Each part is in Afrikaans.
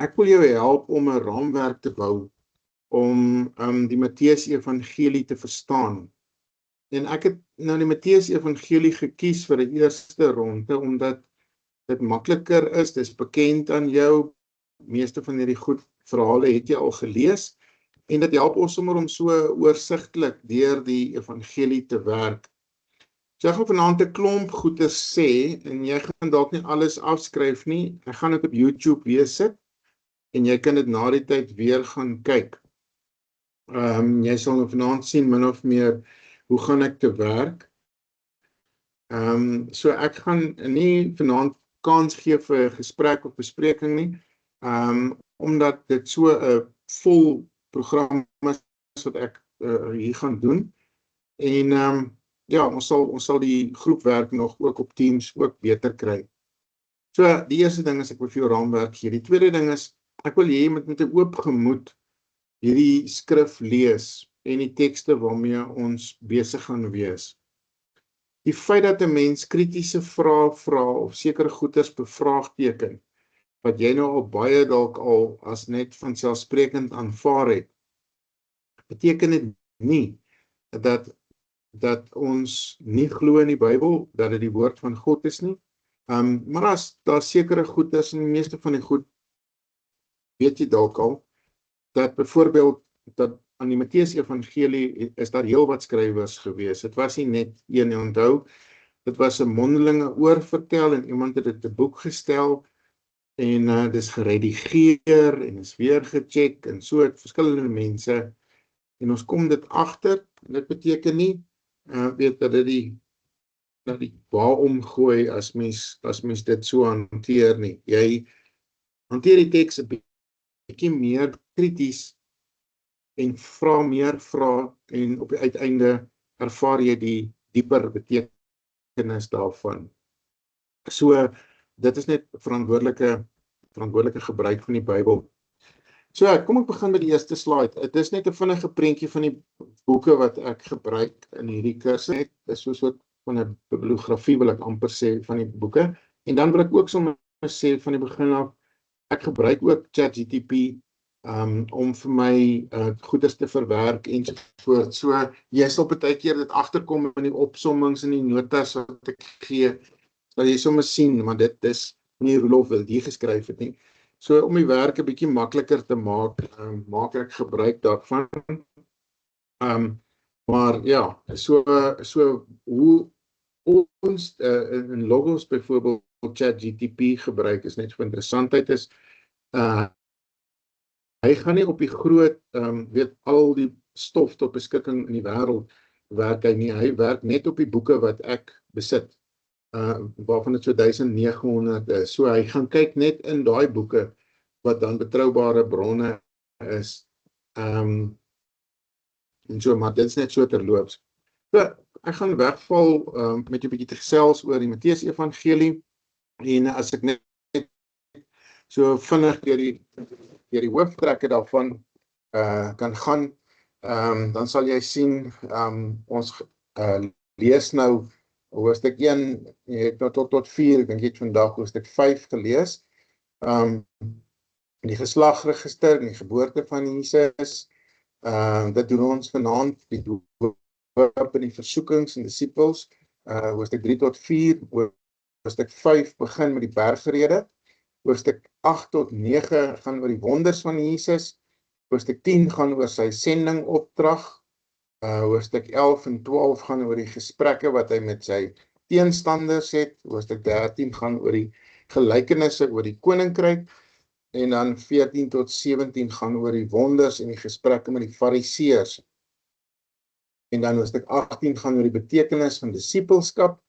Ek wil jou help om 'n raamwerk te bou om die Matteus Evangelie te verstaan. En ek het nou die Matteus Evangelie gekies vir die eerste ronde omdat dit makliker is, dis bekend aan jou. Meeste van hierdie goed verhale het jy al gelees en dit help ons sommer om so oorsigtelik deur die evangelie te werk. So ek gaan vanaand 'n klomp goeie sê en jy gaan dalk nie alles afskryf nie. Ek gaan dit op YouTube weer sit en jy kan dit na die tyd weer gaan kyk. Jy sal nou vanaand sien min of meer hoe gaan ek te werk. So ek gaan nie vanaand kans gee vir 'n gesprek of bespreking nie, omdat dit so 'n vol program is wat ek hier gaan doen. En ja, ons sal die groepwerk nog ook op Teams ook beter kry. So die eerste ding is ek wil vir jou raamwerk gee. Die tweede ding is ek wil hê jy moet met 'n oop gemoed hierdie skrif lees en die tekste waarmee ons besig gaan wees. Die feit dat 'n mens kritiese vrae vra of sekere goeders bevraagteken, wat jy nou al baie dalk al as net vanselfsprekend aanvaar het, beteken dit nie dat ons nie glo in die Bybel, dat dit die woord van God is nie. Maar as daar sekere goeders, en die meeste van die goed weet jy dalk al, dat byvoorbeeld dat aan die Matteus Evangelie is daar heel wat skrywers gewees. Dit was nie net een, onthou, dit was 'n mondelinge oorvertel en iemand het dit 'n boek gestel en dis geredigeer en is weer gecheck en so het verskillende mense en ons kom dit agter. Dit beteken nie weet dat dit die bal omgooi as mens dit so hanteer nie. Jy hanteer die teks 'n bietjie meer krities en vra meer vrae en op die uiteinde ervaar jy die dieper betekenis daarvan. So dit is net verantwoordelike gebruik van die Bybel. So kom ek begin met die eerste slide. Dit is net 'n vinnige prentjie van die boeke wat ek gebruik in hierdie kursus. Dit is so 'n soort van 'n bibliografie wil ek amper sê van die boeke. En dan wil ek ook sommer sê van die begin af, ek gebruik ook ChatGPT om vir my goeders te verwerk en so voort. So jy sal baie keer dit agterkom in die opsommings en die notas wat ek gee, sal jy sommer sien, maar dit is nie Rolof wil die geskryf het nie. So om die werk 'n bietjie makliker te maak, maak ek gebruik daarvan. Maar ja, so hoe ons in Logos byvoorbeeld ChatGPT gebruik is net vir interessantheid is, hy gaan nie op die groot, weet al die stof tot beskikking in die wêreld werk hy nie. Hy werk net op die boeke wat ek besit, waarvan dit so 1900 is. So hy gaan kyk net in daai boeke wat dan betroubare bronne is. En so, maar dit is net so terloops. So, ek gaan wegval met 'n bietjie te gesels oor die Matteus Evangelie. En as ek net so vinnig deur die hooftrekke daarvan kan gaan, dan sal jy sien, ons lees nou hoofstuk 1, jy het nou tot 4, ek dink jy het vandag hoofstuk 5 gelees. Die geslagregister en die geboorte van Jesus, dit doen ons vanaand, die doop en die versoekings en disippels, hoofstuk 3 tot 4, hoofstuk 5 begin met die bergrede, hoofstuk 8 tot 9 gaan oor die wonders van Jesus, hoofstuk 10 gaan oor sy sendingopdrag, hoofstuk 11 en 12 gaan oor die gesprekke wat hy met sy teenstanders het, hoofstuk 13 gaan oor die gelykenisse oor die koninkryk, en dan 14 tot 17 gaan oor die wonders en die gesprekke met die fariseërs. En dan hoofstuk 18 gaan oor die betekenis van disippelskap,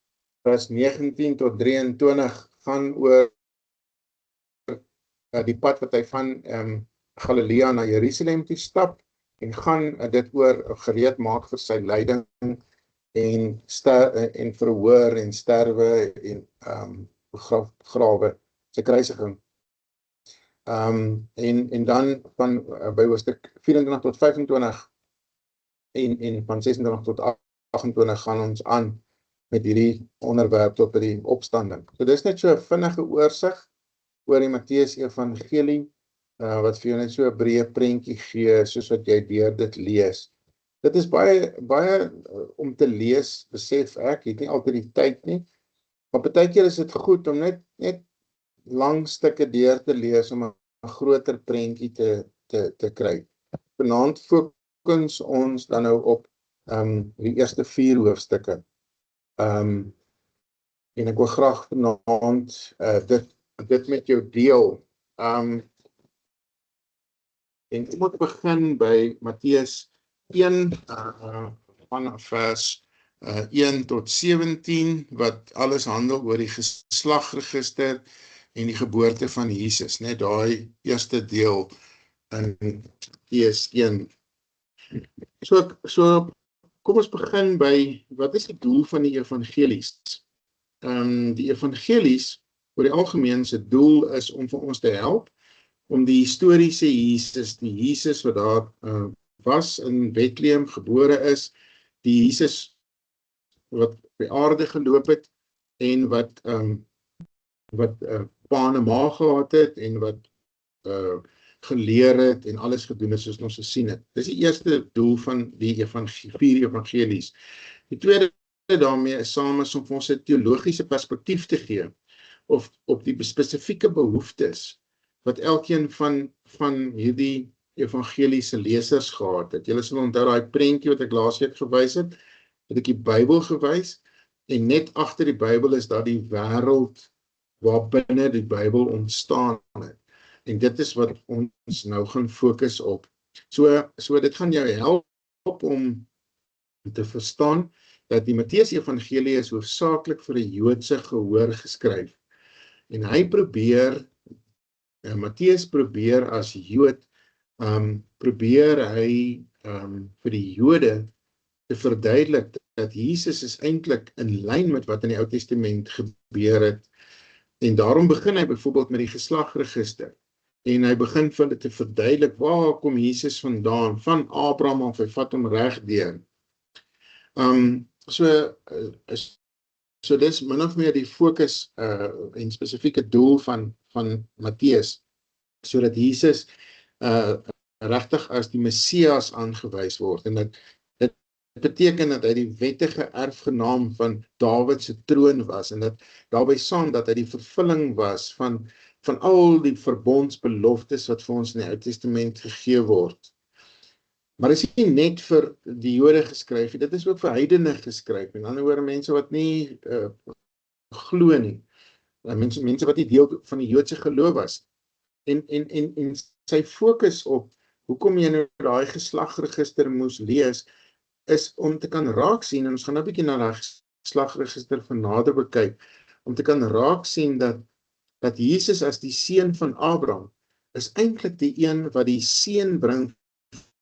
vers 19 tot 23 gaan oor die pad wat hy van Galilea na Jerusalem toe stap, en gaan dit oor gereed maak vir sy lyding en verhoor en sterwe en begrawe, sy kruisiging. En dan van by hoofstuk 24 tot 25 en van 26 tot 28 gaan ons aan met hierdie onderwerp tot by die opstanding. So dis net so 'n vinnige oorsig oor die Matteus Evangelie. wat vir jou net so 'n breë prentjie gee, soos wat jy deur dit lees. Dit is baie om te lees, besef ek, het nie altyd die tyd nie, maar partykeer is dit goed om net lang stukke deur te lees om 'n groter prentjie te kry. Vanaand fokus ons dan nou op die eerste 4 hoofstukke. En ek wil graag vanaand dit met jou deel. En ek moet begin by Matteus 1 vanaf vers 1 tot 17, wat alles handel oor die geslagregister en die geboorte van Jesus, net daai eerste deel in Matteus 1. So kom ons begin by, wat is die doel van die evangelies? Die evangelies, oor die algemeen se doel is om vir ons te help, om die historiese Jesus, die Jesus wat daar was in Bethlehem, gebore is, die Jesus wat op die aarde geloop het, en wat pa en ma gehad het, en wat geleer het, en alles gedoen het soos ons gesien het. Dis die eerste doel van die 4 evangelies. Die tweede daarmee is saam is om vir ons 'n teologiese perspektief te gee, of op die spesifieke behoeftes, wat elkeen van hierdie evangeliese lesers gehad het. Julle sal onthou daai prentjie wat ek laasweek gewys het ek die Bybel gewys, en net agter die Bybel is daar die wêreld waarbinne die Bybel ontstaan het. En dit is wat ons nou gaan fokus op. So dit gaan jou help om te verstaan dat die Matteus Evangelie is hoofsaaklik vir 'n Joodse gehoor geskryf. En Matteus probeer as Jood, probeer hy vir die Jode te verduidelik dat Jesus is eintlik in lyn met wat in die Ou Testament gebeur het. En daarom begin hy byvoorbeeld met die geslagregister. En hy begin vir hulle te verduidelik, waar kom Jesus vandaan? Van Abraham af, hy vat hom reg deur. So dis min of meer die fokus en spesifieke doel van Matteus, sodat Jesus regtig as die Messias aangewys word, en dit beteken dat hy die wettige erfgenaam van Dawid se troon was, en dat daarbey saam dat hy die vervulling was van al die verbondsbeloftes wat vir ons in die Ou Testament gegee word. Maar dit is nie net vir die Jode geskryf, dit is ook vir heidene geskryf, en ander woorde mense wat nie glo nie, mense wat nie deel van die Joodse geloof was. En sy fokus op hoekom jy nou daai geslagregister moes lees, is om te kan raak sien, en ons gaan nou 'n bietjie na daai geslagregister van nader bekyk, om te kan raak sien dat Jesus as die seun van Abraham is eintlik die een wat die seën bring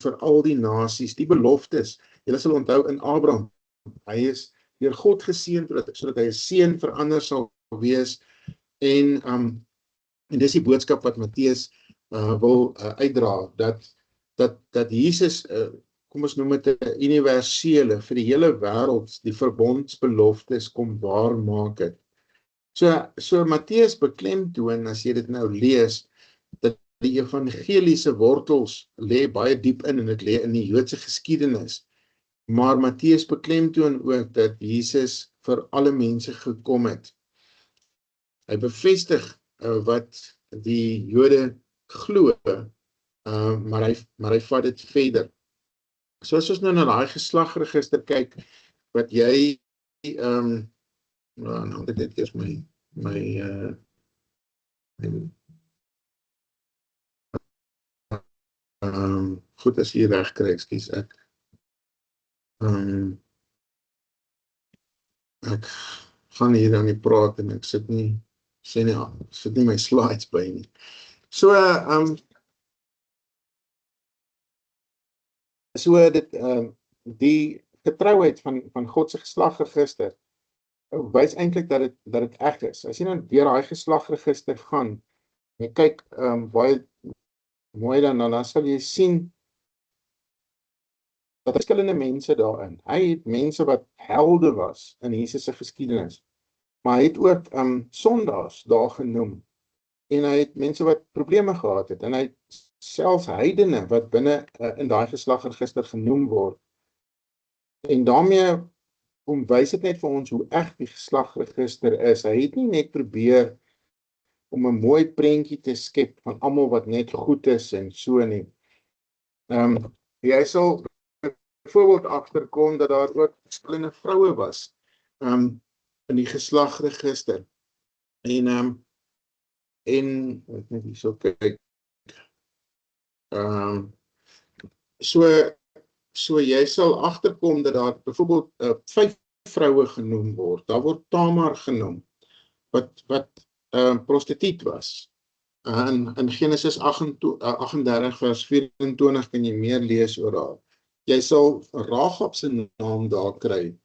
vir al die nasies, die beloftes. Julle sal onthou in Abraham, hy is deur God geseën sodat hy 'n seën vir ander sal wees, en dis die boodskap wat Matteus wil uitdra, dat Jesus, kom ons noem dit 'n universele, vir die hele wêreld, die verbondsbeloftes kom waarmaak het. So Matteus beklemtoon, as jy dit nou lees, dat die evangeliese wortels lê baie diep in, en dit lê in die Joodse geskiedenis. Maar Matteus beklemtoon ook dat Jesus vir alle mense gekom het. Hy bevestig wat die Jode glo, maar hy vat dit verder. So as ons nou na daai geslagregister kyk, wat jy, nou dit eers goed, as jy reg kry, ekskuus, ek gaan hier aan die praat, en ek sit nie my slides by nie. So dit, die getrouheid van God se geslagregister wys eintlik dat dit reg is. As jy nou deur daai geslagregister gaan, en jy kyk baie mooi dan sal jy sien dat verskillende mense daarin. Hy het mense wat helde was in Jesus se geskiedenis, maar hy het ook sondaars daar genoem, en hy het mense wat probleme gehad het, en hy het selfs heidene wat binne in daai geslagregister genoem word. En daarmee wys dit net vir ons hoe eg die geslagregister is. Hy het nie net probeer om 'n mooi prentjie te skep van almal wat net goed is en so nie. Jy sal byvoorbeeld agterkom dat daar ook verskillende vroue was in die geslagregister. En ek net hierso kyk. So jy sal agterkom dat daar byvoorbeeld 5 vroue genoem word. Daar word Tamar genoem wat prostituut was. In Genesis 38 vers 24 kan jy meer lees oor haar. Jy sal Rahab se naam daar kry.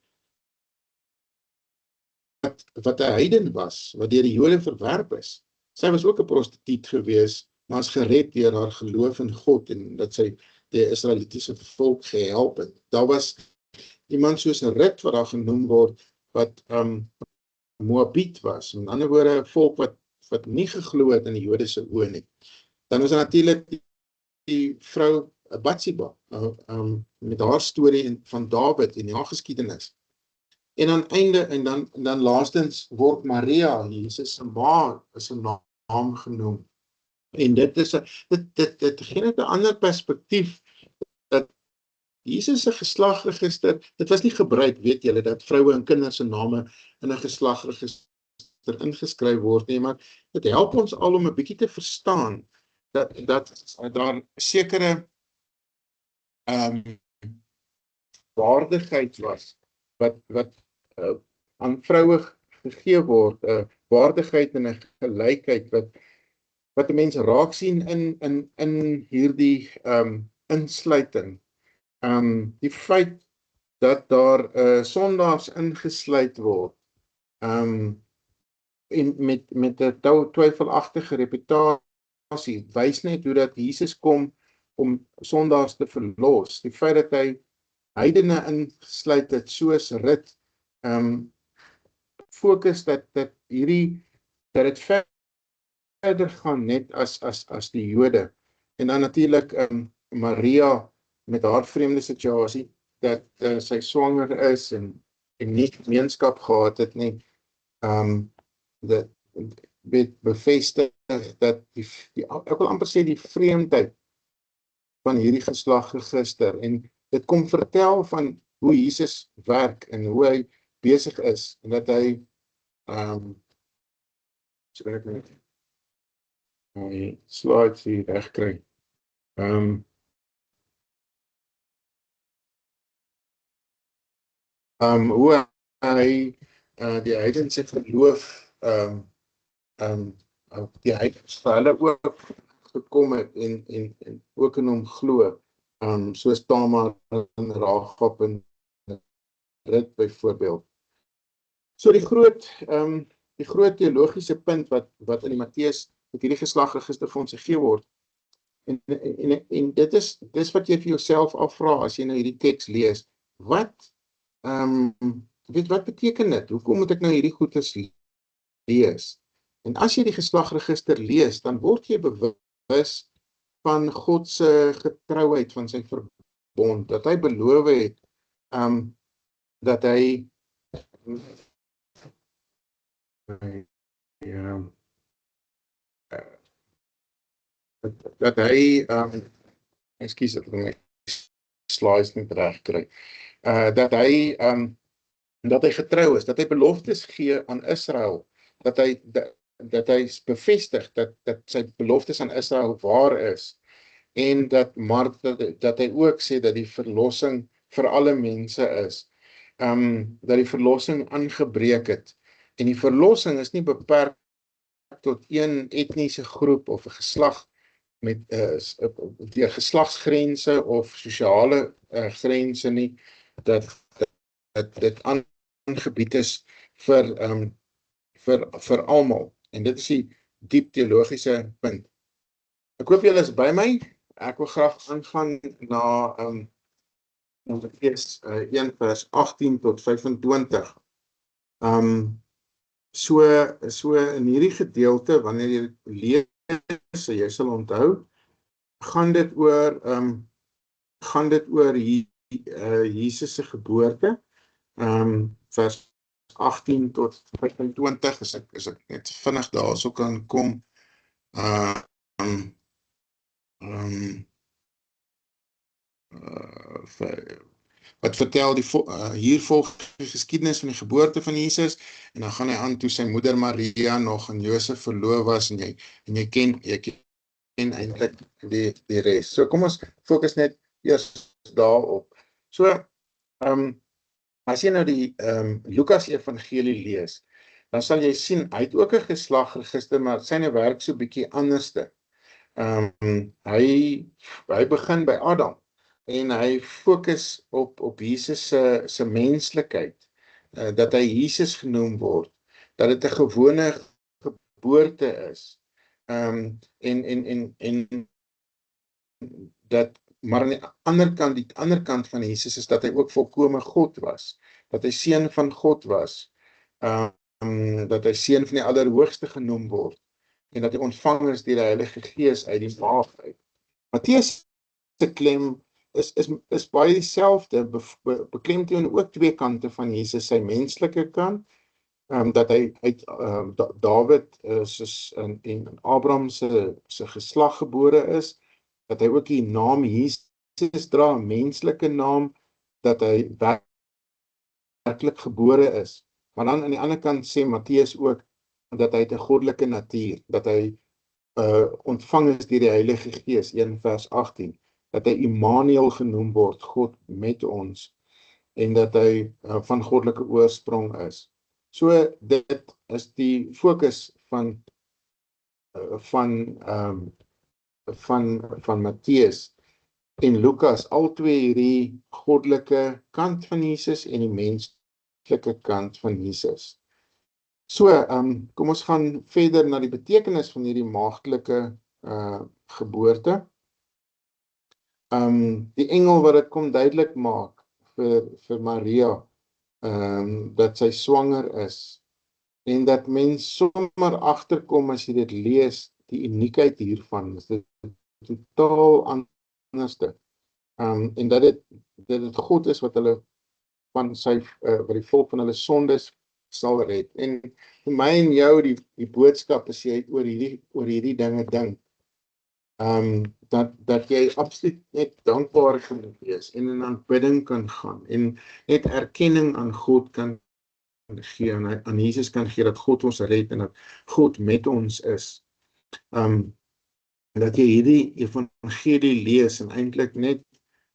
Wat 'n heiden was, wat deur die Jode verwerp is. Sy was ook 'n prostituut gewees, maar is gered deur haar geloof in God en dat sy die Israelitiese volk gehelp het. Daar was iemand soos Rut wat daar genoem word, wat Moabiet was. In ander woorde, 'n volk wat nie geglo het in die Jodese oë nie. Dan is natuurlik die vrou Batsheba, met haar storie van Dawid en haar geskiedenis. En aan einde, en dan laastens word Maria, Jesus se ma, is 'n naam genoem. En dit gee net 'n ander perspektief, dat Jesus se geslagregister, dit was nie gebruik, weet julle, dat vroue en kinders se name in 'n geslagregister ingeskryf word nie, maar dit help ons al om 'n bietjie te verstaan, dat daar sekere waardigheid was, wat aan vroue gegee word, waardigheid en 'n gelykheid, wat 'n mens raak sien in hierdie insluiting. Die feit dat daar sondaars ingesluit word, en met 'n twyfelagtige reputasie, wys net hoe dat Jesus kom om sondaars te verlos. Die feit dat hy heidene ingesluit het, soos Rut, fokus dat dit verder gaan net as die Jode. En dan natuurlik Maria met haar vreemde situasie, dat sy swanger is en nie gemeenskap gehad het nie. Dit bevestig dat ek wil amper sê die vreemdheid van hierdie geslagregister, en dit kom vertel van hoe Jesus werk en hoe hy besig is, en dat hy so kan ek net my slides hier regkry. Hoe hy die heidense geloof die heidens vir hulle ook gekom het en ook in hom glo, soos Tamar en Rahab en Rut byvoorbeeld. So die groot teologiese punt wat in die Matteus met hierdie geslagregister vir ons gegee word, en dit is wat jy vir jouself afvra as jy nou hierdie teks lees. Wat beteken dit? Hoekom moet ek nou hierdie goedes lees? En as jy die geslagregister lees, dan word jy bewus van God se getrouheid, van sy verbond, dat hy beloof het, dat hy ekskuus, ek moet my slides net reg kry, dat hy getrou is, dat hy beloftes gee aan Israel, dat hy bevestig dat sy beloftes aan Israel waar is, en dat hy ook sê dat die verlossing vir alle mense is, dat die verlossing aangebreek het, en die verlossing is nie beperk tot een etniese groep of 'n geslag met deur geslagsgrense of sosiale grense nie, dat dit aangebied is vir almal. En dit is die diep teologiese punt. Ek hoop julle is by my. Ek wil graag aangaan na Matteus 1 vers 18 tot 25. So in hierdie gedeelte, wanneer jy lees, jy sal onthou gaan dit oor Jesus se geboorte, vers 18 tot 25, as ek net vinnig daarso kan kom. Wat vertel hier volg die geskiedenis van die geboorte van Jesus, en dan gaan hy aan toe sy moeder Maria nog aan Josef verloof was, en jy ken eintlik die res. So kom ons fokus net eers daarop. So, as jy nou die Lukas evangelie lees, dan sal jy sien, hy het ook 'n geslagregister, maar syne werk so bietjie anderste. Hy begin by Adam, en hy fokus op Jesus se menslikheid, dat hy Jesus genoem word, dat dit 'n gewone geboorte is, en dat, maar aan die ander kant van Jesus is dat hy ook volkome God was, dat hy seun van God was, dat hy seun van die Allerhoogste genoem word, en dat hy ontvang is deur die Heilige Gees uit die maag uit. Matteus se klem is baie dieselfde, beklemtoon ook twee kante van Jesus, sy menslike kant, dat hy uit Dawid en Abraham se geslag gebore is, dat hy ook die naam Jesus dra, 'n menslike naam, dat hy werklik gebore is. Maar dan aan die ander kant sê Matteus ook, dat hy 'n goddelike natuur, dat hy ontvang is deur die Heilige Gees, 1 vers 18, dat hy Immanuel genoem word, God met ons, en dat hy van goddelike oorsprong is. So dit is die fokus van Matteus en Lukas, al twee hierdie goddelike kant van Jesus en die menslike kant van Jesus. So, kom ons gaan verder na die betekenis van hierdie maagdelike geboorte. Die engel wat dit kom duidelik maak vir Maria, dat sy swanger is, en dat mens sommer agterkom as jy dit lees, die uniekheid hiervan, is dit totaal anderste, en dat dit God is wat hulle van wat die volk van hulle sondes sal red. En vir my en jou die boodskap is jy oor hierdie dinge dink, dat jy absoluut net dankbaar kan wees en in aanbidding kan gaan en net erkenning aan God kan gee, en aan Jesus kan gee dat God ons red en dat God met ons is. Dat jy hierdie evangelie lees en eintlik net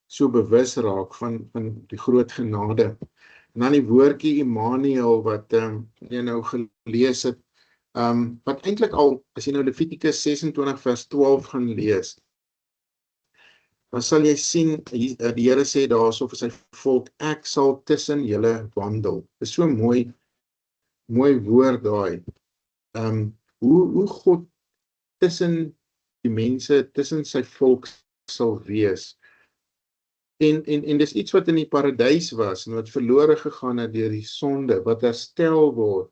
so bewus raak van die groot genade. En dan die woordjie Immanuel wat jy nou gelees het, wat eintlik al, as jy nou Levitikus 26 vers 12 gaan lees, dan sal jy sien, die Here sê daarso vir sy volk, ek sal tussen julle wandel. Dit is so mooi woord daai. Hoe God tussen die mense, tussen sy volk sal wees. En dis iets wat in die paradys was, en wat verlore gegaan het deur die sonde, wat herstel word.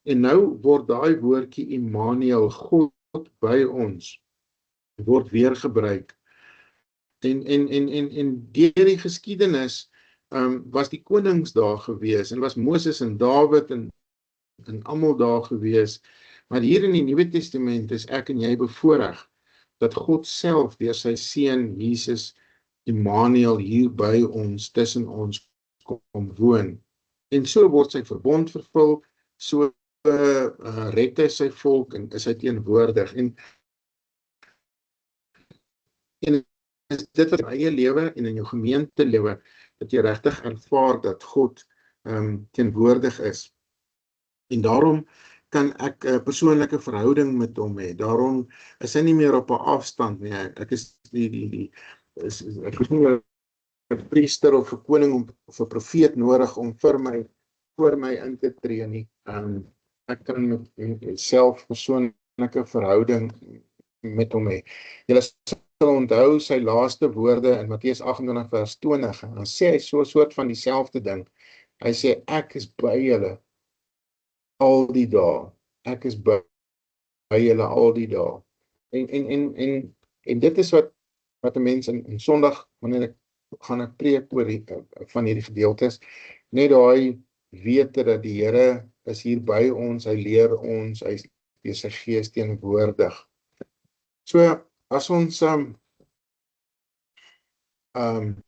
En nou word daai woordjie Immanuel, God by ons, word weer gebruik. En deur die geskiedenis was die konings daar gewees, en was Moses en Dawid en almal daar gewees. Maar hier in die Nuwe Testament is ek en jy bevoorreg dat God self deur sy seun Jesus Immanuel hier by ons, tussen ons kom woon. En so word sy verbond vervul, so red hy sy volk en is hy teenwoordig. En is dit wat in eie lewe en in jou gemeente lewe, dat jy regtig ervaar dat God teenwoordig is. En daarom kan ek 'n persoonlike verhouding met hom hê. Daarom is hy nie meer op 'n afstand nie. Ek is ek is nie 'n priester of 'n koning of 'n profeet nodig om voor my in te tree nie. Ek kan met myself persoonlike verhouding met hom hê. Julle sal onthou sy laaste woorde in Matteus 28 vers 20, en dan sê hy so 'n soort van dieselfde ding. Hy sê, ek is by julle al die dae. Ek is by julle al die dae. En dit is wat wat 'n mens in Sondag, wanneer ek gaan ek preek oor van hierdie gedeeltes, net daai wete dat die Here is hier by ons, hy leer ons, hy is deur sy Gees teenwoordig. So, as ons so 'n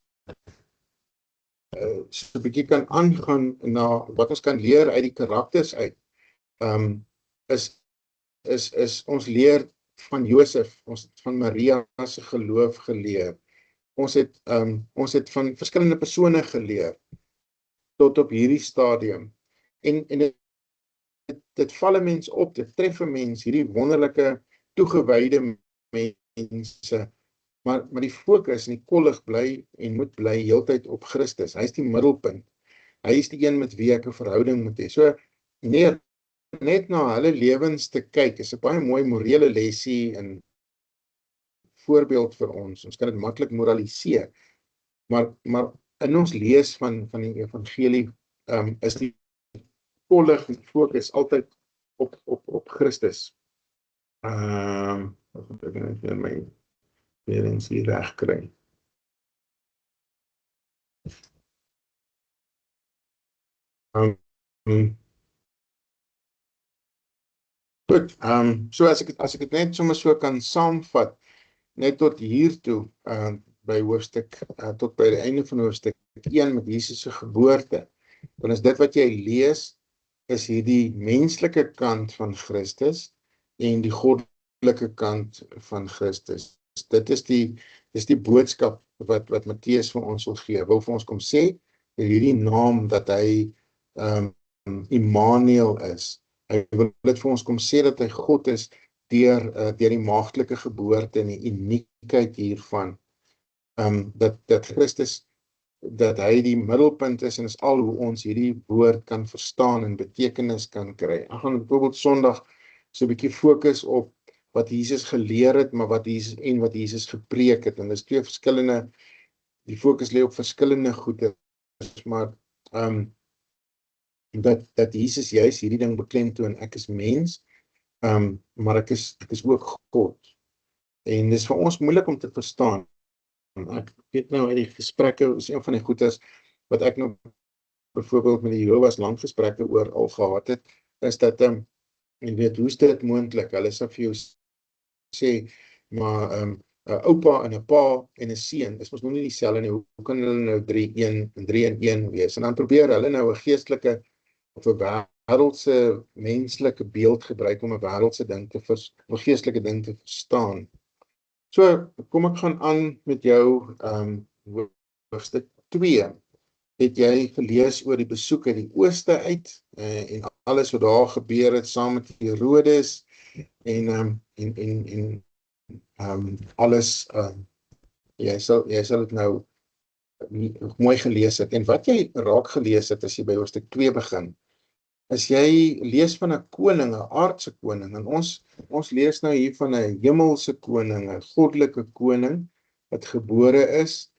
bietjie kan aangaan na wat ons kan leer uit die karakters uit, is ons leer van Josef, ons het van Maria se geloof geleer. Ons het van verskillende persone geleer tot op hierdie stadium. En dit val 'n mens op, dit tref 'n mens, hierdie wonderlike toegewyde mense. Maar die fokus en die kollig bly en moet bly heeltyd op Christus. Hy is die middelpunt. Hy is die een met wie ek 'n verhouding moet hê. So net na hulle lewens te kyk is 'n baie mooi morele lesie en voorbeeld vir ons. Ons kan dit maklik moraliseer. Maar in ons lees van die evangelie is die kollig en fokus altyd op Christus. Wat moet ek net weer my weer eens hier reg kry. Goed, so as ek dit net sommer so kan saamvat, net tot hier toe, by hoofstuk, tot by die einde van hoofstuk 1 met Jesus se geboorte, dan is dit wat jy lees, is hierdie menslike kant van Christus en die goddelike kant van Christus. Dit is die boodskap wat Matteus vir ons wil gee, wil vir ons kom sê, hierdie naam dat hy Immanuel is. Hy wil dit vir ons kom sê dat hy God is deur die maagdelike geboorte en die uniekheid hiervan. Dat Christus, dat hy die middelpunt is en is al hoe ons hierdie woord kan verstaan en betekenis kan kry. Ek gaan byvoorbeeld Sondag so 'n bietjie fokus op wat Jesus geleer het, maar wat Jesus gepreek het. En dis twee verskillende, die fokus lê op verskillende goeie, maar dat Jesus juis hierdie ding beklemtoon, ek is mens, maar ek is ook God. En dis vir ons moeilik om te verstaan. Ek weet nou uit die gesprekke, is een van die goedes wat ek nou byvoorbeeld met die Jehovah's lang gesprekke oor al gehad het, is dat jy weet, hoe is dit moontlik? Hulle sal vir jou sê, maar 'n oupa en 'n pa en 'n seun, is mos nog nie dieselfde nie. Hoe kan hulle nou 3 in 1 wees? En dan probeer hulle nou 'n geestelike of 'n wêreldse menslike beeld gebruik om 'n wêreldse ding te 'n geestelike ding te verstaan. So, kom ek gaan aan met jou hoofstuk 2. Het jy gelees oor die besoek uit die ooste uit en alles wat daar gebeur het saam met Herodes en alles, jy sal dit nou mooi gelees het. En wat jy raak gelees het as jy by hoofstuk 2 begin, is jy lees van 'n koning, 'n aardse koning, en ons lees nou hier van 'n hemelse koning, 'n goddelike koning wat gebore is,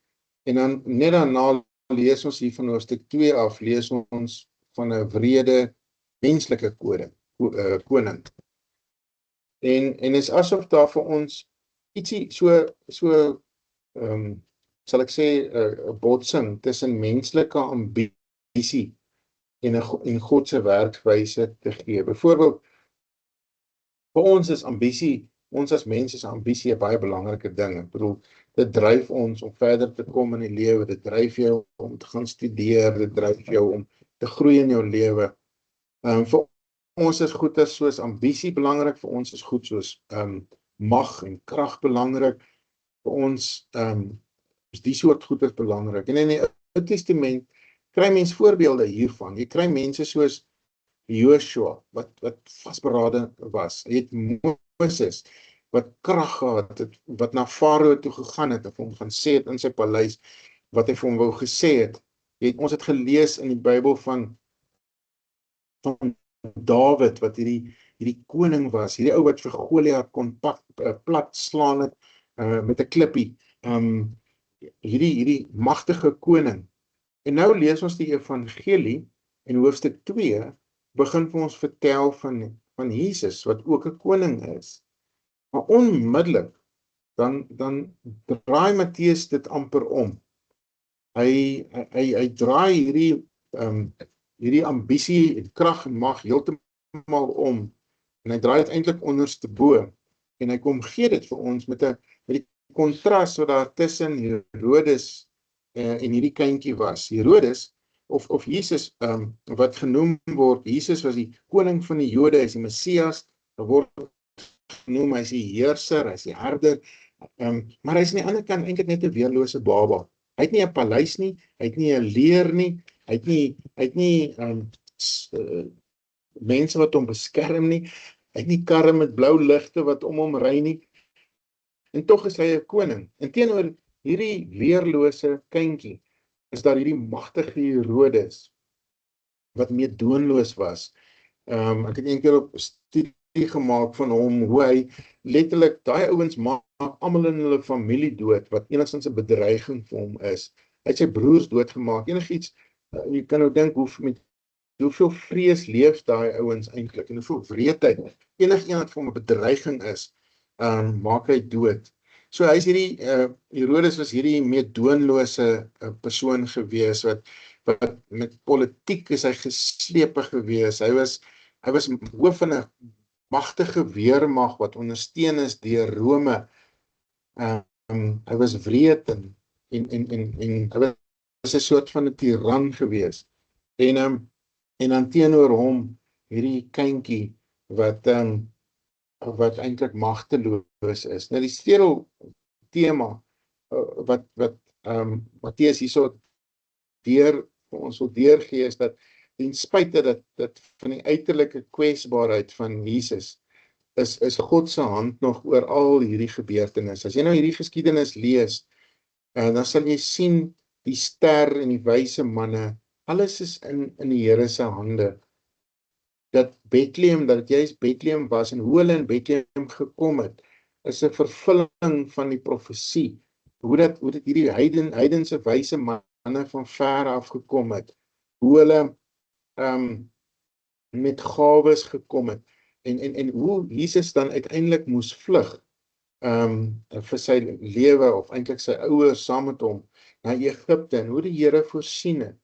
en dan net daarna lees ons hier van hoofstuk 2 af, lees ons van 'n wrede menslike koning. En is asof daar vir ons ietsie so sal ek sê 'n botsing tussen menslike ambisie en God se werkwyse te gee. Byvoorbeeld, vir ons is ambisie, ons as mense is ambisie 'n baie belangrike ding. Ek bedoel, dit dryf ons om verder te kom in die lewe, dit dryf jou om te gaan studeer, dit dryf jou om te groei in jou lewe. Vir ons is goeie soos ambisie belangrik, vir ons is goed soos mag en krag belangrik, vir ons is die soort goeders belangrik. En in die Ou Testament kry mens voorbeelde hiervan. Jy kry mense soos Joshua, wat vasberade was. Jy het Moses, wat krag gehad het, wat na Farao toe gegaan het, en vir hom gaan sê het in sy paleis, wat hy vir hom wou gesê het. Ons het gelees in die Bybel van Dawid, wat hierdie koning was, hierdie ou wat vir Goliat kon plat slaan het, met 'n klippie, hierdie magtige koning. En nou lees ons die evangelie, en hoofstuk 2 begin vir ons vertel van Jesus, wat ook 'n koning is. Maar onmiddellik dan draai Matteus dit amper om. Hy draai hierdie ambisie en krag en mag heeltemal om, en hy draai dit eintlik onderste bo, en hy kom gee dit vir ons met die kontras wat daar tussen Herodes en hierdie kindjie was. Herodes, of Jesus, wat genoem word, Jesus was die koning van die Jode, hy is die Messias, word genoem, hy is die heerser, hy is die herder, maar hy is aan die ander kant eintlik net 'n weerlose baba. Hy het nie 'n paleis nie, hy het nie 'n leer nie, hy het nie mense wat hom beskerm nie, hy het nie karre met blou ligte wat om hom ry nie, en tog is hy 'n koning. En teenoor hierdie weerlose kindjie is daar hierdie magtige Herodes wat meedoenloos was. Ek het een keer op studie gemaak van hom, hoe hy letterlik, daai ouens maak almal in hulle familie dood, wat enigstens 'n bedreiging vir hom is. Hy het sy broers doodgemaak, enigiets, jy kan nou dink, hoeveel vrees leef daai ouens eintlik, en hoeveel wreedheid, enigiemand wat vir hom 'n bedreiging is, maak hy dood. So hy is hierdie, Herodes was hierdie meedoenlose persoon gewees, wat met politiek is hy geslepe gewees, hy was hoof van 'n magtige weermag wat ondersteun is deur Rome. Hy was wreed en hy was 'n soort van 'n tiran gewees. En dan teenoor hom hierdie kindjie wat eintlik magteloos is. Nou die sleutel tema wat Matteus hierso vir ons wil deurgee is dat ten spyte dat van die uiterlike kwesbaarheid van Jesus is God se hand nog oor al hierdie gebeurtenisse. As jy nou hierdie geskiedenis lees, dan sal jy sien die ster en die wyse manne, alles is in die Here se hande. Dat juist Bethlehem was en hoe hulle in Bethlehem gekom het, is 'n vervulling van die profesie. Hoe dit hierdie heidense wyse manne van ver af gekom het, hoe hulle met gawes gekom het, en hoe Jesus dan uiteindelik moes vlug vir sy lewe, of eintlik sy ouers saam met hom, na Egipte, en hoe die Here voorsien het.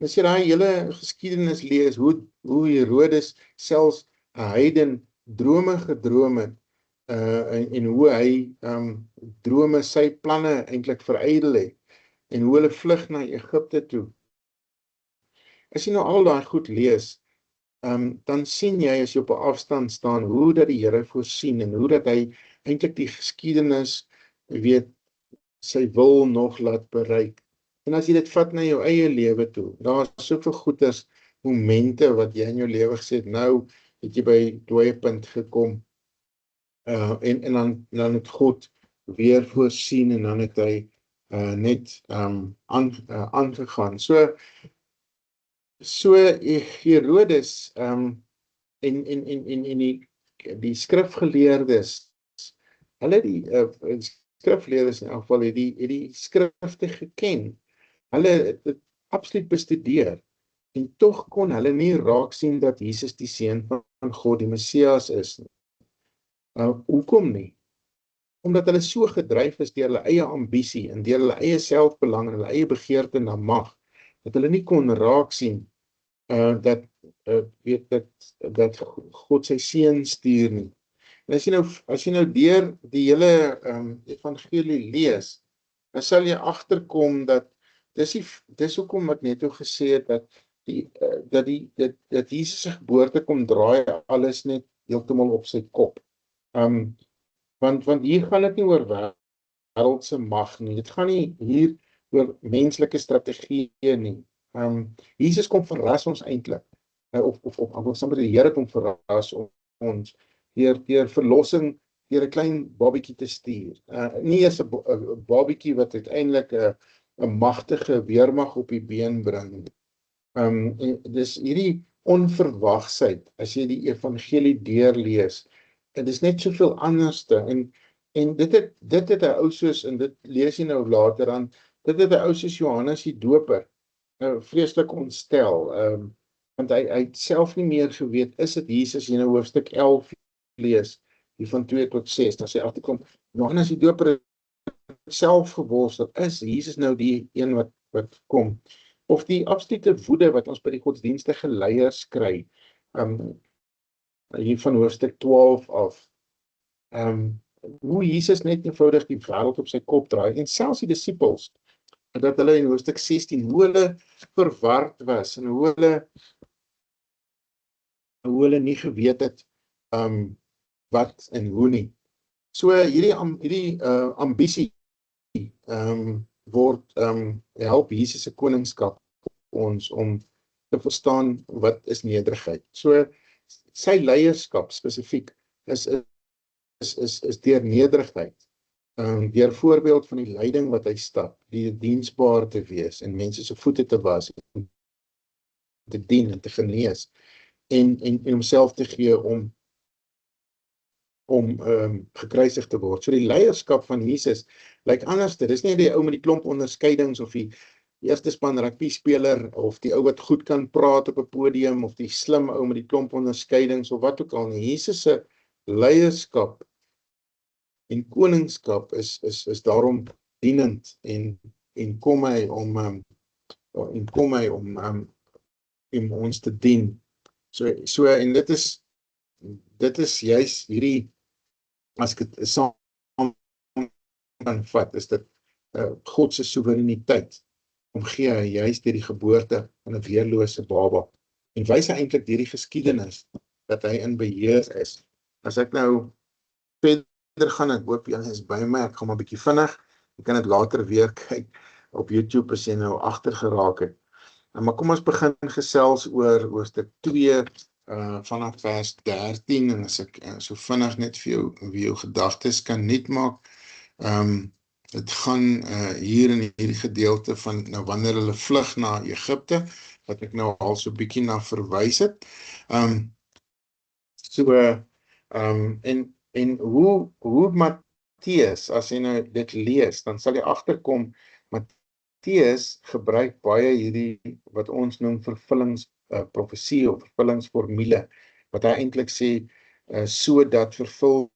As jy daai hele geskiedenis lees, hoe Herodes selfs 'n heiden drome gedroom het, en hoe hy drome, sy planne eintlik verydel het, en hoe hulle vlug na Egipte toe. As jy nou al daai goed lees, dan sien jy, as jy op 'n afstand staan, hoe dat die Here voorsien, en hoe dat hy eintlik die geskiedenis, sy wil nog laat bereik. En as jy dit vat na jou eie lewe toe, daar is soveel goeders, momente wat jy in jou lewe gesê het, nou het jy by dooiepunt gekom, en dan het God weer voorsien, en dan het hy net aangegaan. So Herodes en die skrifgeleerdes, hulle die skrifgeleerdes in elk geval het die skrifte geken. Hulle het dit absoluut bestudeer, en tog kon hulle nie raak sien dat Jesus die seun van God, die Messias is nie. Hoekom nie? Omdat hulle so gedryf is deur hulle eie ambisie en deur hulle eie selfbelang en hulle eie begeerte na mag, dat hulle nie kon raak sien dat God sy seun stuur nie. En as jy nou deur die hele evangelie lees, dan sal jy agterkom dat dis hoekom ek net gesê het dat Jesus se geboorte kom draai alles net heeltemal op sy kop. Want hier gaan dit nie oor wêreldse mag nie. Dit gaan nie hier oor menslike strategieë nie. Jesus kom verras ons eintlik. Of sommer die Here kom verras ons deur verlossing, deur 'n klein babietjie te stuur. Nie eers 'n babietjie wat uiteindelik 'n magtige weermag op die been bring. Dis hierdie onverwagsheid, as jy die evangelie deurlees, dit is net soveel anderste, en dit het 'n ou soos, en dit lees jy nou later aan, dit het 'n ou soos Johannes die Doper vreeslik ontstel, want hy het self nie meer geweet, is dit Jesus, jy nou hoofstuk 11 lees, die van 2 tot 6, dan sê agterkom, Johannes die Doper self geworstel, is Jesus nou die een wat kom? Of die absolute woede wat ons by die godsdienstige leiers kry, hier van hoofstuk 12 af, hoe Jesus net eenvoudig die wêreld op sy kop draai, en selfs die disippels, dat hulle in hoofstuk 16, hoe hulle verward was, en hoe hulle nie geweet het, wat en hoe nie. So hierdie ambisie, help Jesus se koningskap ons om te verstaan wat is nederigheid. So sy leierskap spesifiek is deur nederigheid, deur voorbeeld van die leiding wat hy stap, die diensbaar te wees en mense se voete te was, te dien en te genees, en homself te gee om gekruisig te word. So die leierskap van Jesus lyk anders. Dit is nie die ou met die klomp onderskeidings of die eerste span rugby speler of die ou wat goed kan praat op 'n podium of die slim ou met die klomp onderskeidings of wat ook al nie. Jesus se leierskap en koningskap is daarom dienend en kom hy om ons te dien. So en dit is juist hierdie, as ek dit saam kan vat, is dit God se soewereiniteit, omgee hy juist deur die geboorte van 'n weerlose baba, en wys hy eintlik deur die geskiedenis dat hy in beheer is. As ek nou verder gaan, ek hoop julle is by my, ek gaan maar 'n bietjie vinnig, ek kan dit later weer kyk op YouTube as jy nou agter geraak het. Maar kom ons begin gesels oor hoofstuk 2, vanaf vers 13, en as ek so vinnig net vir jou gedagtes kan net maak, dit gaan hier in hierdie gedeelte van, nou wanneer hulle vlug na Egipte, wat ek nou al so bietjie na verwys het, en hoe Matteus, as jy nou dit lees, dan sal jy agterkom, Matteus gebruik baie hierdie, wat ons noem vervullingsprofesie of vervullingsformule, wat hy eintlik sê, sodat vervul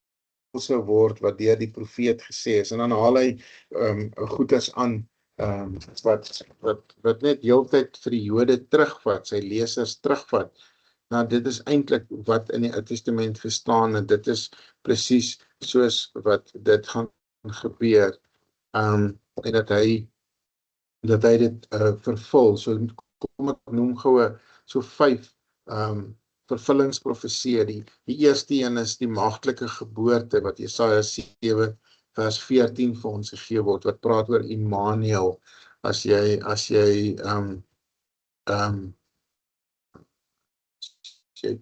sou word wat deur die profeet gesê is, en dan haal hy goeders aan, wat net heeltyd vir die Jode terugvat, sy lesers terugvat. Nou dit is eintlik wat in die Ou Testament gestaan, en dit is presies soos wat dit gaan gebeur, en dat hy dit vervul. So kom ek noem gou so 5 vervullingsprofesieë. Die eerste een is die maagtelike geboorte, wat Jesaja 7 vers 14 vir ons gegee word, wat praat oor Immanuel. As jy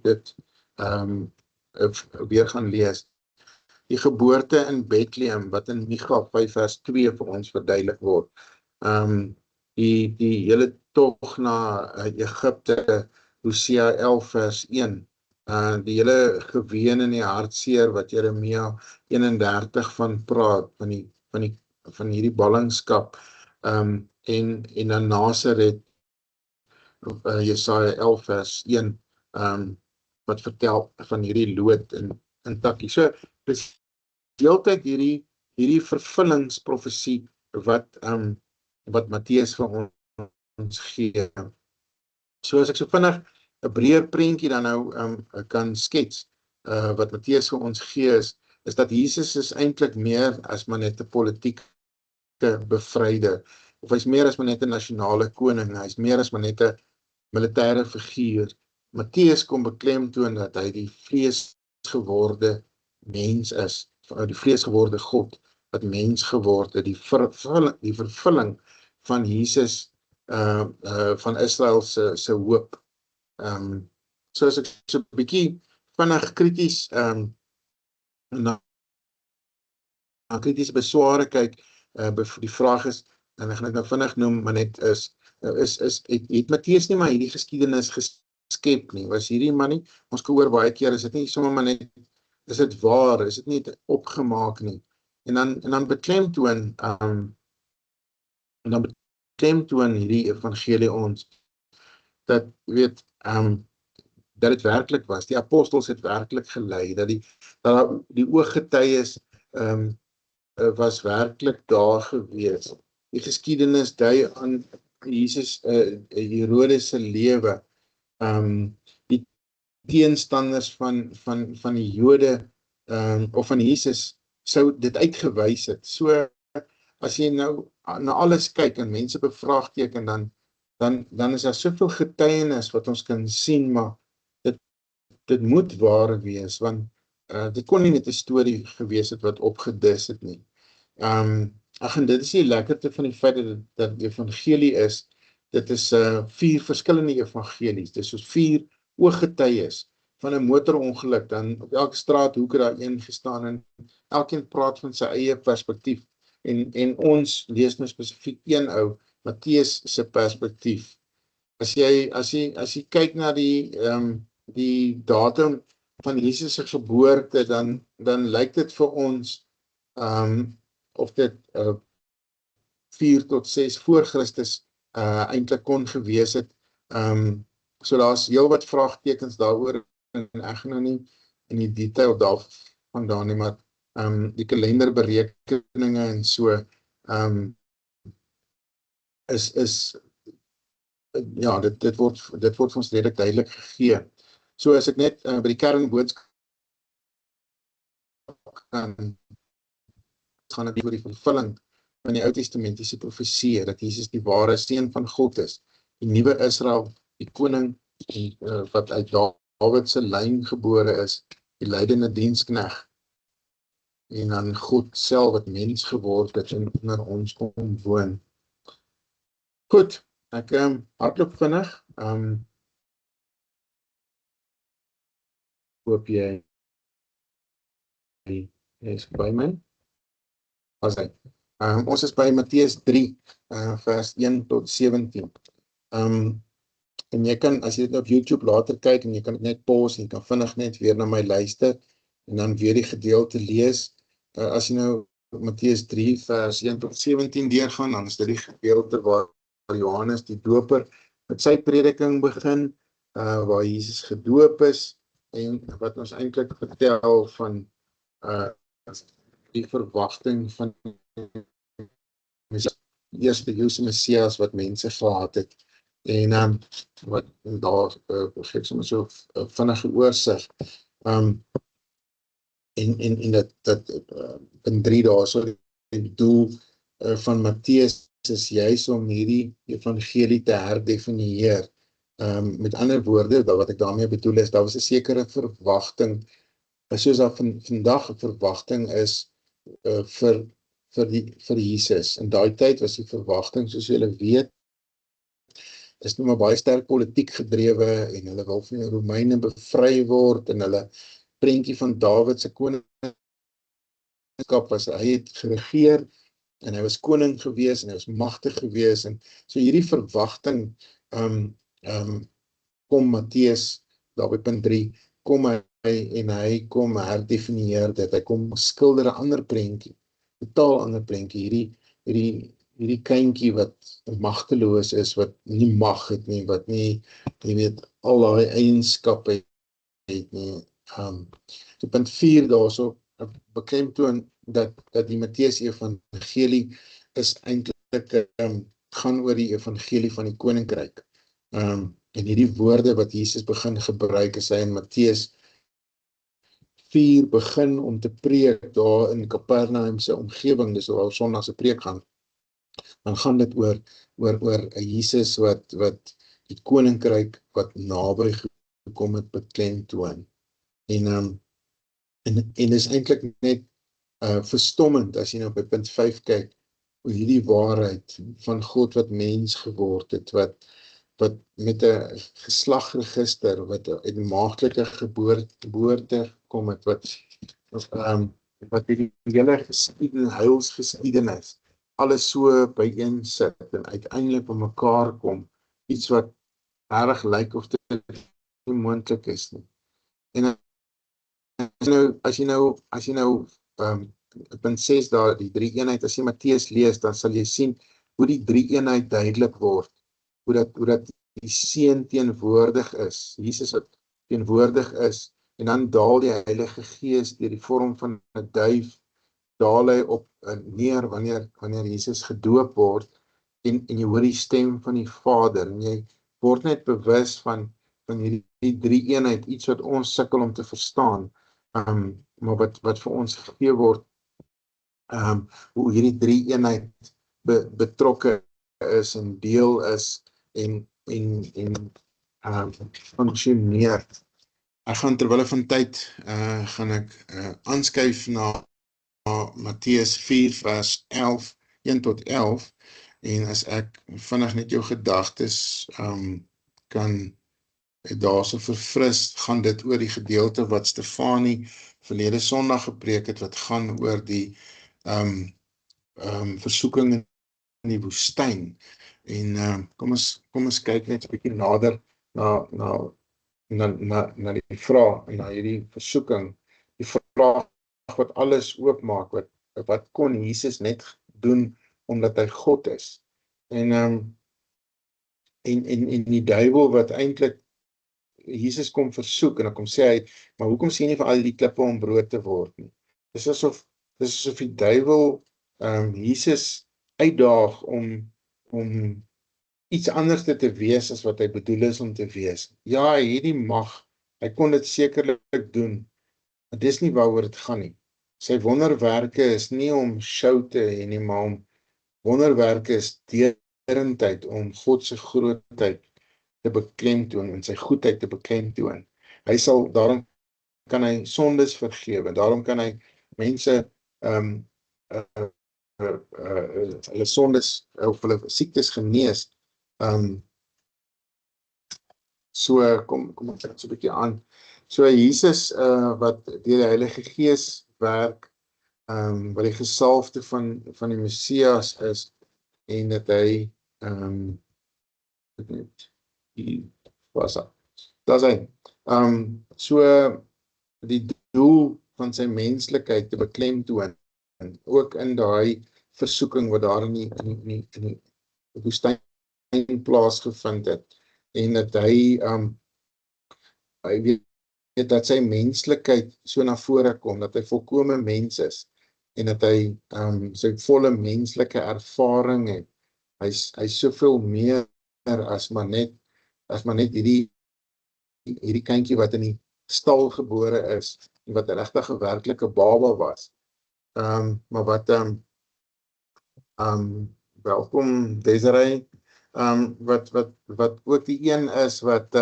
dit weer gaan lees. Die geboorte in Bethlehem, wat in Micha 5 vers 2 vir ons verduidelik word. Die hele tog na Egipte, Hosea 11 vers 1. Die hele geween en die hartseer wat Jeremia 31 van praat, van hierdie ballingskap, en dan Nasaret, Jesaja 11 vers 1, wat vertel van hierdie lood in Takkie. So, dis heeltyd hierdie vervullingsprofesie wat Matteus vir ons gee. So as ek so vinnig 'n breër prentjie dan nou kan skets, wat Matteus vir ons gee is dat Jesus is eintlik meer as maar net 'n politieke bevryder, of hy's meer as maar net 'n nasionale koning, hy's meer as maar net 'n militêre figuur. Matteus kom beklemtoon dat hy die vleesgeworde mens is, die vleesgeworde God, wat mens geword het, die vervulling van Jesus, van Israel se hoop. So as ek so 'n bietjie vinnig krities na kritiese besware kyk, die vraag is, en ek gaan dit nou vinnig noem, maar net het Matteus nie maar hierdie geskiedenis geskep nie, was hierdie man nie, ons gehoor baie keer, is dit nie sommer maar net, is dit waar, is dit nie opgemaak nie, en dan beklemtoon hierdie evangelie ons, dat dit werklik was, die apostels het werklik gelei, dat die ooggetuies was werklik daar gewees. Die geskiedenis dui aan Jesus Herodes se lewe. Die teenstanders van die Jode of van Jesus sou dit uitgewys het. So as jy nou na alles kyk en mense bevraagteken, dan is daar soveel getuienis wat ons kan sien, maar dit moet waar wees, want dit kon nie net 'n storie gewees het wat opgedis het nie. En dit is die lekkerte van die feit dat die evangelie is, dit is 4 verskillende evangelies, dit is soos 4 ooggetuies van 'n motorongeluk, dan op elke straathoek het daar een gestaan en elkeen praat van sy eie perspektief, en ons lees nou spesifiek een ou, Matteus se perspektief. As jy kyk na die datum van Jesus se geboorte, dan lyk dit vir ons of dit 4 tot 6 voor Christus eintlik kon gewees het. So daar's heelwat vraagtekens daaroor, en ek gaan nou nie in die detail daarvandaan nie, maar die kalenderberekeninge en so is ja, dit word vir ons redelik duidelik gegee. So as ek net by die kernboodskap gaan dit oor die vervulling van die Ou Testamentiese profesie, dat Jesus die ware seun van God is, die nuwe Israel, die koning wat uit Dawid se lyn gebore is, die lydende dienskneg, en dan God self wat mens geword het en onder ons kom woon. Goed, ek hardloop vinnig. Hoop jy is by my. Ons is by Matteus 3, vers 1 tot 17. En jy kan, as jy dit op YouTube later kyk, en jy kan dit net pause, en jy kan vinnig net weer na my luister, en dan weer die gedeelte lees. As jy nou Matteus 3, vers 1 tot 17 deurgaan, dan is dit die gedeelte waar Johannes die Doper met sy prediking begin, waar Jesus gedoop is, en wat ons eintlik vertel van die verwagting van die eerste Joodse Messias wat mense gehad het, en wat daar gee ek sommer so vinnige oorsig, en dat in 3 dae, so die doel van Matteus is juis om hierdie evangelie te herdefinieer. Met ander woorde, wat ek daarmee bedoel is, daar was 'n sekere verwagting, soos daar vandag 'n verwagting is vir Jesus. In daai tyd was die verwagting, soos julle weet, is nou maar baie sterk politiek gedrewe, en hulle wil van die Romeine bevry word, en hulle prentjie van Dawid se koningskap was, hy het geregeer, en hy was koning gewees, en hy was magtig gewees, en so hierdie verwagting, kom Matteus, daar by punt 3, kom hy kom herdefinieer dit, hy kom skilder 'n ander prentjie, totaal ander prentjie, hierdie kindjie wat magteloos is, wat nie mag het nie, wat nie, jy weet, al daai eienskappe het nie. So punt 4 daarso, beklemtoon dat die Matteus evangelie is eintlik gaan oor die evangelie van die koninkryk. En hierdie woorde wat Jesus begin gebruik, is hy in Matteus 4 begin om te preek daar in Kapernaum se omgewing, dis waar Sondag se preek gaan. Dan gaan dit oor Jesus wat die koninkryk wat naby gekom het beklemtoon. En is eintlik net verstommend as jy nou by punt 5 kyk, hoe hierdie waarheid van God wat mens geword het, wat met 'n geslagregister, wat uit 'n maagdelike geboorte kom het, wat die hele heilsgeskiedenis alles so byeen sit en uiteindelik by mekaar kom, iets wat reg lyk of dit nie moontlik is nie. En as jy nou punt 6 daar, die 3-eenheid, as jy Matteus lees, dan sal jy sien hoe die 3-eenheid duidelik word, hoe dat die seun teenwoordig is, Jesus wat teenwoordig is, en dan daal die Heilige Gees deur die vorm van 'n duif daal hy op neer wanneer Jesus gedoop word en jy hoor die stem van die Vader en jy word net bewus van hierdie drie eenheid, iets wat ons sukkel om te verstaan, maar wat vir ons gegee word, hoe hierdie drie eenheid betrokke is en deel is en functioneer. Ek gaan terwille van tyd, gaan ek aanskuif na Matteus 4 vers 11, 1 tot 11, en as ek vinnig net jou gedagtes kan daarso verfris, gaan dit oor die gedeelte wat Stefanie verlede Sondag gepreek het, wat gaan oor die versoeking in die woestyn. En kom ons kyk net 'n bietjie nader na die vraag, na hierdie versoeking, die vraag wat alles oopmaak, wat kon Jesus net doen omdat hy God is. En die duiwel wat eintlik Jesus kom versoek, en dan kom sê hy, maar hoekom sê jy nie vir al die klippe om brood te word nie? Dis asof die duiwel Jesus uitdaag om iets anders te wees as wat hy bedoel is om te wees. Ja, hy het die mag, hy kon dit sekerlik doen, maar dis nie waaroor dit gaan nie. Sy wonderwerke is nie om show te hê nie, maar wonderwerke is deurentyd om God se grootheid te beklemtoon en sy goedheid te beklemtoon. Daarom kan hy sondes vergewe, daarom kan hy mense hulle sondes of hulle siektes genees. So kom ek sê so 'n bietjie aan. So Jesus wat deur die Heilige Gees werk, wat die gesalfde van die Messias is, en dat hy daar's hy. So die doel van sy menslikheid te beklemtoon, en ook in daai versoeking wat daar in die woestyn plaasgevind het, en dat hy weet dat sy menslikheid so na vore kom, dat hy volkome mens is, en dat hy sy volle menslike ervaring het. Hy soveel meer as maar net hierdie kindjie wat in die stal gebore is, en wat regtig 'n werklike baba was. Maar wat welkom Desiree, wat ook die een is wat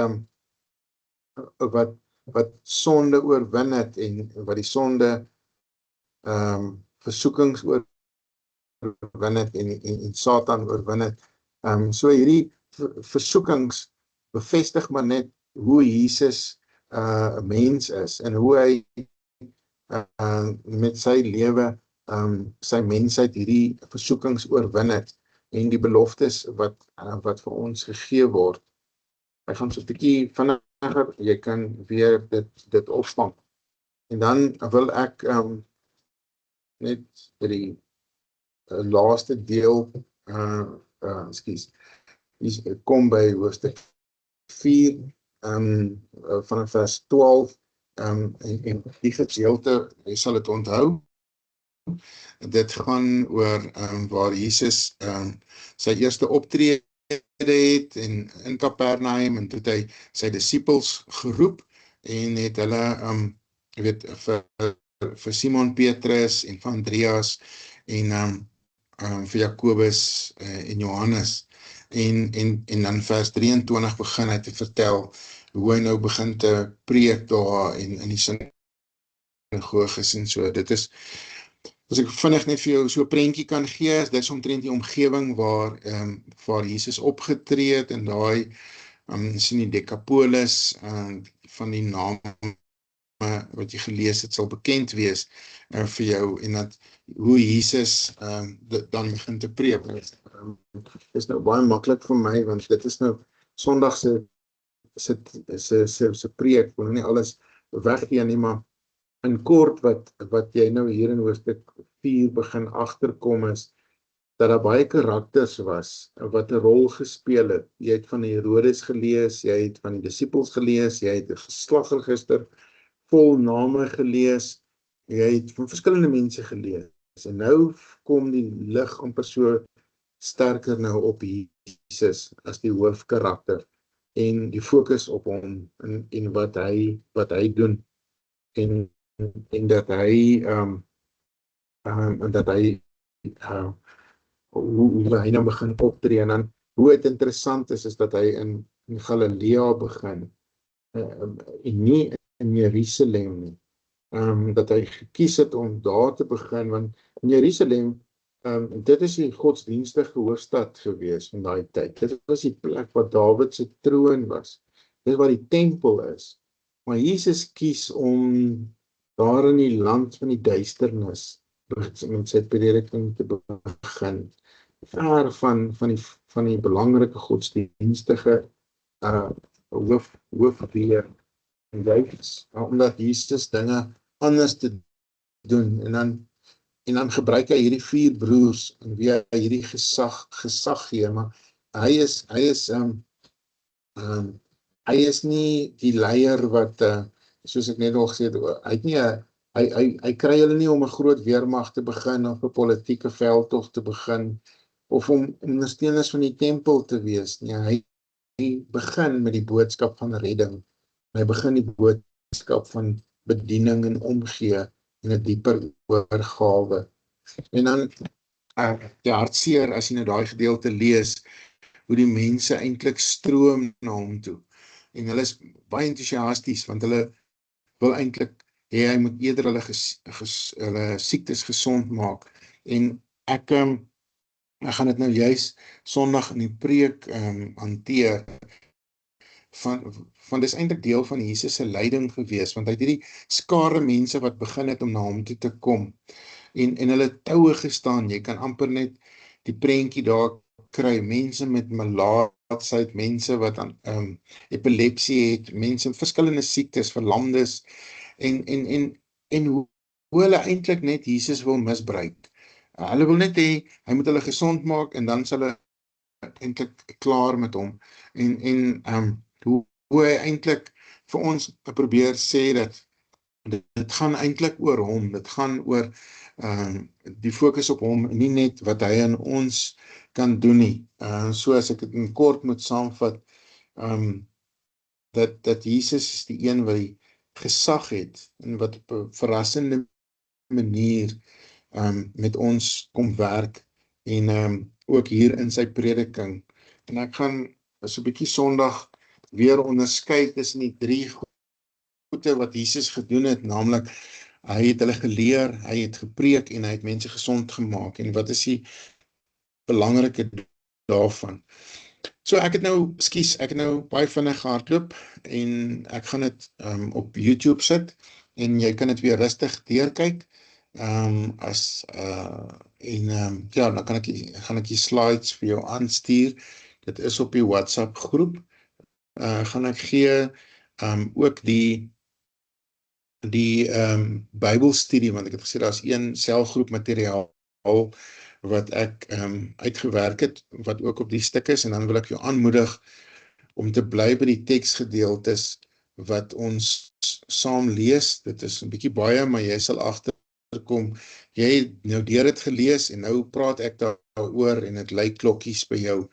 sonde oorwin het, en wat die sonde versoekings oorwin het, en Satan oorwin het. So hierdie versoekings bevestig maar net hoe Jesus 'n mens is, en hoe hy met sy lewe sy mensheid hierdie versoekings oorwin het, en die beloftes wat vir ons gegee word. Ek gaan so 'n bietjie vinniger, jy kan weer dit opvang. En dan wil ek net by die laaste deel kom by hoofstuk 4 vanaf vers 12, en die gedeelte, jy sal dit onthou, dit gaan oor waar Jesus sy eerste optrede het in Kapernaum, en toe het hy sy disippels geroep en het hulle vir Simon Petrus en vir Andreas en vir Jakobus en Johannes, en dan vers 23 begin hy te vertel hoe hy nou begin te preek daar in die sinagoges en so. Dit is, as ek vinnig net vir jou so 'n prentjie kan gee, dit is omtrent die omgewing waar Jesus opgetree het, en daai sien die Decapolis, van die name wat jy gelees het sal bekend wees vir jou, en dat hoe Jesus dit dan begin te preek. Is nou baie maklik vir my, want dit is nou Sondag se preek, wil nie alles weggee nie, maar in kort wat jy nou hier in hoofstuk 4 begin agterkom is, dat daar baie karakters was, wat 'n rol gespeel het. Jy het van Herodes gelees, jy het van die disippels gelees, jy het 'n geslagregister vol name gelees, jy het van verskillende mense gelees. En nou kom die lig amper so sterker nou op Jesus as die hoofkarakter en die fokus op hom en wat hy doen en dat hy hoe hy nou begin optree en dan hoe het interessant is dat hy in Galilea begin en nie in Jerusalem nie. Dat hy gekies het om daar te begin, want in Jerusalem, dit is die godsdienstige hoofstad gewees in daai tyd. Dit was die plek waar Dawid se troon was. Dit waar die tempel is. Maar Jesus kies om daar in die land van die duisternis met sy prediking te begin. Ver van die belangrike godsdienstige hoofweer. En juist omdat Jesus dinge anders te doen en dan gebruik hy hierdie 4 broers en wie hy hierdie gesag gee, maar hy is nie die leier wat soos ek net al gesê het, hy kry hulle nie om 'n groot weermag te begin of 'n politieke veldtog te begin of om ondersteuners van die tempel te wees nie. Hy begin met die boodskap van redding. Hy begin die boodskap van bediening en omgee en 'n dieper oorgawe. En dan die hartseer as jy nou daai gedeelte lees, hoe die mense eintlik stroom na hom toe. En hulle is baie entoesiasties want hulle wil eintlik hê hy moet eerder hulle siektes gesond maak. En ek gaan dit nou juis Sondag in die preek hanteer. Van dis eintlik deel van Jesus se lyding gewees, want hy het hierdie skare mense wat begin het om na hom toe te kom, en hulle toue gestaan, jy kan amper net die prentjie daar kry, mense met melaatsheid, mense wat aan epilepsie het, mense met verskillende siektes, verlamdes, en hoe hulle eintlik net Jesus wil misbruik. Hulle wil net hê, hy moet hulle gesond maak, en dan sal hulle eintlik klaar met hom, en hoe hy eintlik vir ons probeer sê dat dit gaan eintlik oor hom, dit gaan oor die fokus op hom, nie net wat hy aan ons kan doen nie. So as ek dit in kort moet saamvat, dat Jesus is die een wat die gesag het, en wat op 'n verrassende manier met ons kom werk, en ook hier in sy prediking. En ek gaan so 'n bietjie Sondag weer onderskei tussen die 3 goede wat Jesus gedoen het, naamlik hy het hulle geleer, hy het gepreek en hy het mense gesond gemaak. En wat is die belangrike daarvan? So ek het nou baie vinnig gehardloop en ek gaan dit op YouTube sit en jy kan dit weer rustig deurkyk. Ja, dan gaan ek die slides vir jou aanstuur. Dit is op die WhatsApp groep. Gaan ek gee ook die Bybelstudie, want ek het gesê daar is een selgroep materiaal wat ek uitgewerk het, wat ook op die stuk is, en dan wil ek jou aanmoedig om te bly by die teksgedeeltes wat ons saam lees. Dit is 'n bietjie baie, maar jy sal agterkom, jy het nou deur dit gelees en nou praat ek daaroor en dit lyk klokkies by jou.